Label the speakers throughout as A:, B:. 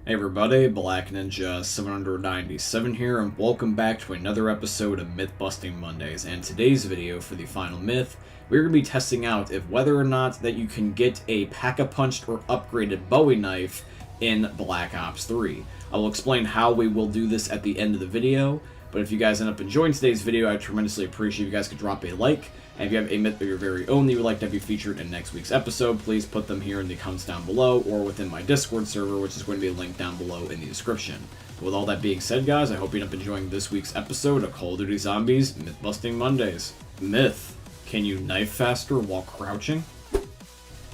A: Hey everybody, Black Ninja 797 here, and welcome back to another episode of Myth Busting Mondays. And today's video, for the final myth, we're going to be testing out if whether or not that you can get a Pack-a-Punched or upgraded Bowie knife in Black Ops 3. I will explain how we will do this at the end of the video, but if you guys end up enjoying today's video, I tremendously appreciate if you guys could drop a like. And if you have a myth of your very own that you would like to be featured in next week's episode, please put them here in the comments down below or within my Discord server, which is going to be linked down below in the description. But with all that being said, guys, I hope you end up enjoying this week's episode of Call of Duty Zombies Myth Busting Mondays. Myth: can you knife faster while crouching?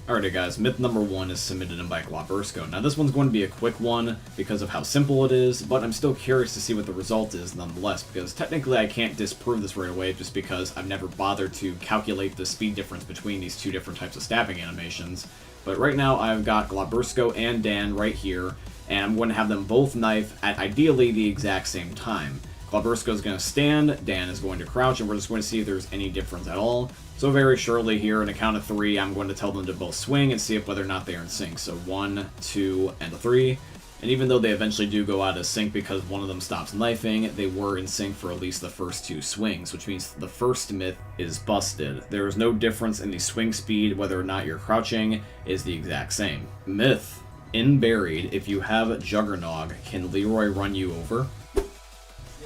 A: Alrighty guys, myth number 1 is submitted in by Glabursko. Now this one's going to be a quick one because of how simple it is, but I'm still curious to see what the result is nonetheless, because technically I can't disprove this right away just because I've never bothered to calculate the speed difference between these two different types of stabbing animations. But right now I've got Glabursko and Dan right here, and I'm going to have them both knife at ideally the exact same time. Glabursko is going to stand, Dan is going to crouch, and we're just going to see if there's any difference at all. So very shortly here, in a count of 3, I'm going to tell them to both swing and see if whether or not they are in sync. So 1, 2, and 3. And even though they eventually do go out of sync because one of them stops knifing, they were in sync for at least the first 2 swings, which means the first myth is busted. There is no difference in the swing speed, whether or not you're crouching is the exact same. Myth: in Buried, if you have Juggernog, can Leroy run you over?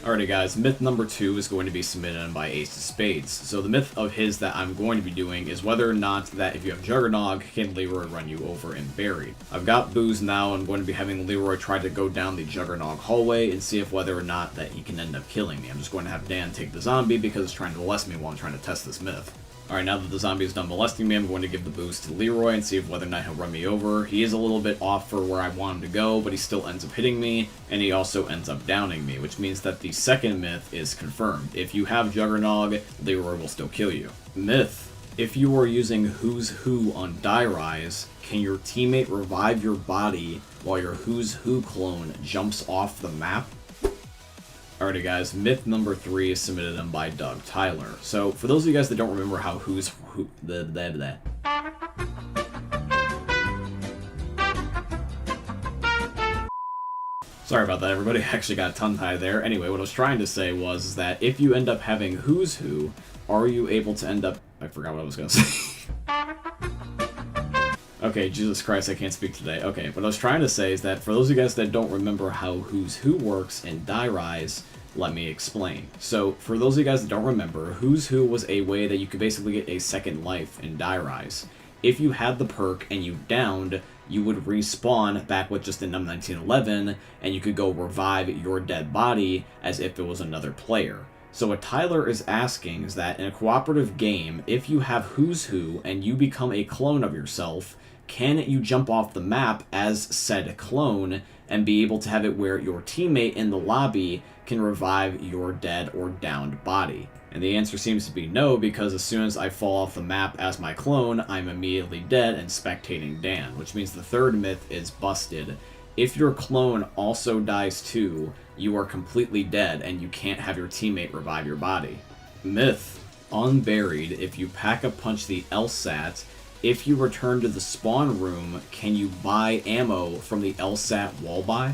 A: Alrighty guys, myth number 2 is going to be submitted in by Ace of Spades. So the myth of his that I'm going to be doing is whether or not that if you have Juggernog, can Leroy run you over in Buried. I've got Booze now, and I'm going to be having Leroy try to go down the Juggernog hallway and see if whether or not that he can end up killing me. I'm just going to have Dan take the zombie because it's trying to molest me while I'm trying to test this myth. Alright, now that the zombie is done molesting me, I'm going to give the boost to Leroy and see if whether or not he'll run me over. He is a little bit off for where I want him to go, but he still ends up hitting me, and he also ends up downing me, which means that the second myth is confirmed. If you have Juggernog, Leroy will still kill you. Myth: if you are using Who's Who on Die Rise, can your teammate revive your body while your Who's Who clone jumps off the map? Alrighty guys, myth number 3 is submitted in by DugTyler. So, for those of you guys that don't remember how Who's Who... Sorry about that, everybody. I actually got tongue-tied there. Anyway, what I was trying to say was that if you end up having Who's Who, are you able to end up... I forgot what I was going to say. Okay, Jesus Christ, I can't speak today. Okay, what I was trying to say is that for those of you guys that don't remember how Who's Who works in Die Rise, let me explain. So, for those of you guys that don't remember, Who's Who was a way that you could basically get a second life in Die Rise. If you had the perk and you downed, you would respawn back with just the num 1911, and you could go revive your dead body as if it was another player. So what Tyler is asking is that in a cooperative game, if you have Who's Who and you become a clone of yourself, can you jump off the map as said clone and be able to have it where your teammate in the lobby can revive your dead or downed body? And the answer seems to be no, because as soon as I fall off the map as my clone, I'm immediately dead and spectating Dan, which means the third myth is busted. If your clone also dies too, you are completely dead and you can't have your teammate revive your body. Myth: unburied, if you pack-a-punch the LSAT, if you return to the spawn room, can you buy ammo from the LSAT wall buy?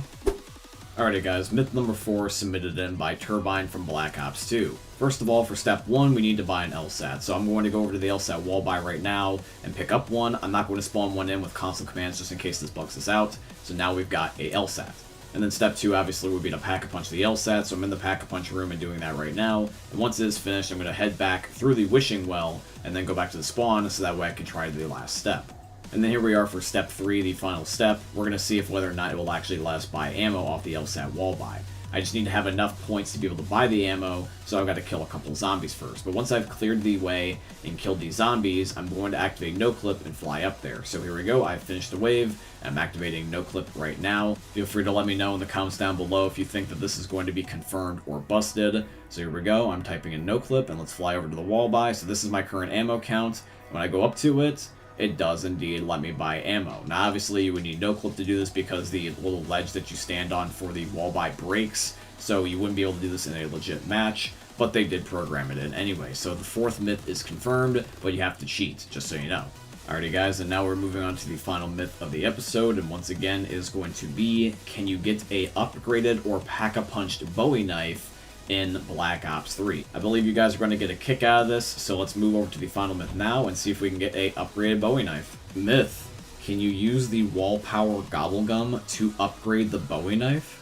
A: Alrighty guys, myth number 4 submitted in by Turbine from Black Ops 2. First of all, for step 1, we need to buy an LSAT. So I'm going to go over to the LSAT wall buy right now and pick up one. I'm not going to spawn one in with console commands just in case this bugs us out. So now we've got a LSAT. And then step 2 obviously would be to pack-a-punch the LSAT, so I'm in the pack-a-punch room and doing that right now. And once it is finished, I'm going to head back through the wishing well and then go back to the spawn so that way I can try the last step. And then here we are for step 3, the final step. We're going to see if whether or not it will actually let us buy ammo off the LSAT wall buy. I just need to have enough points to be able to buy the ammo, so I've got to kill a couple of zombies first. But once I've cleared the way and killed these zombies, I'm going to activate No Clip and fly up there. So here we go, I've finished the wave, I'm activating No Clip right now. Feel free to let me know in the comments down below if you think that this is going to be confirmed or busted. So here we go, I'm typing in No Clip, and let's fly over to the wall buy. So this is my current ammo count. When I go up to it, it does indeed let me buy ammo. Now obviously you would need No Clip to do this because the little ledge that you stand on for the wall buy breaks, so you wouldn't be able to do this in a legit match, but they did program it in anyway. So the fourth myth is confirmed, but you have to cheat, just so you know. Alrighty guys, and now we're moving on to the final myth of the episode, and once again is going to be, can you get a upgraded or pack-a-punched Bowie knife in Black Ops 3? I believe you guys are going to get a kick out of this, so let's move over to the final myth now and see if we can get a upgraded Bowie knife. Myth, can you use the wall power gobblegum to upgrade the Bowie knife?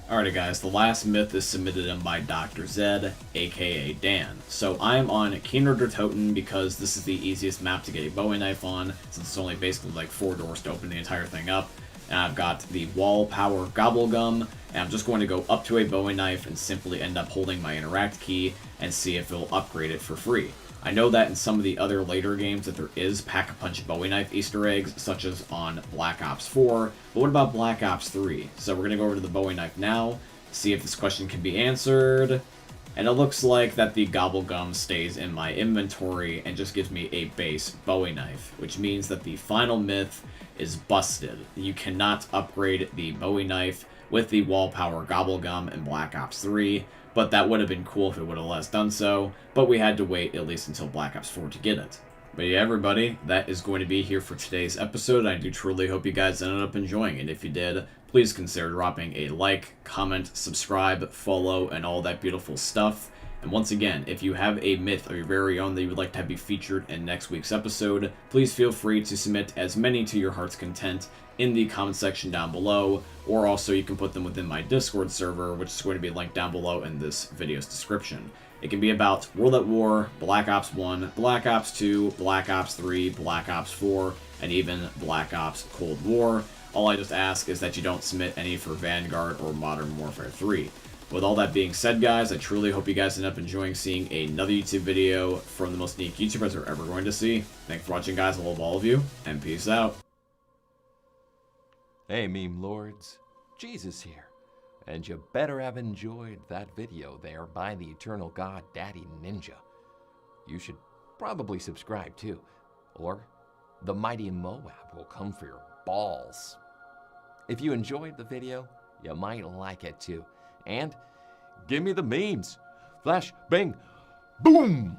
A: Alrighty guys, the last myth is submitted in by Dr. Zed, aka Dan. So I'm on Keener der Toten because this is the easiest map to get a Bowie knife on, since it's only basically like 4 doors to open the entire thing up. And I've got the wall power gobblegum, and I'm just going to go up to a Bowie knife and simply end up holding my interact key and see if it'll upgrade it for free. I know that in some of the other later games that there is pack-a-punch Bowie knife Easter eggs, such as on Black Ops 4, but what about Black Ops 3? So we're going to go over to the Bowie knife now, see if this question can be answered, and it looks like that the gobblegum stays in my inventory and just gives me a base Bowie knife, which means that the final myth is busted. You cannot upgrade the Bowie knife with the wall power gobblegum in Black Ops 3, but that would have been cool if it would have let us done so, but we had to wait at least until Black Ops 4 to get it. But yeah, everybody, that is going to be here for today's episode. I do truly hope you guys ended up enjoying it. If you did, please consider dropping a like, comment, subscribe, follow, and all that beautiful stuff. And once again, if you have a myth of your very own that you would like to have be featured in next week's episode, please feel free to submit as many to your heart's content in the comment section down below, or also you can put them within my Discord server, which is going to be linked down below in this video's description. It can be about World at War, Black Ops 1, Black Ops 2, Black Ops 3, Black Ops 4, and even Black Ops Cold War. All I just ask is that you don't submit any for Vanguard or Modern Warfare 3. With all that being said, guys, I truly hope you guys end up enjoying seeing another YouTube video from the most unique YouTubers we're ever going to see. Thanks for watching, guys. I love all of you, and peace out.
B: Hey, meme lords, Jesus here, and you better have enjoyed that video there by the Eternal God Daddy Ninja. You should probably subscribe too, or the mighty Moab will come for your balls. If you enjoyed the video, you might like it too, and give me the memes. Flash, bang, boom!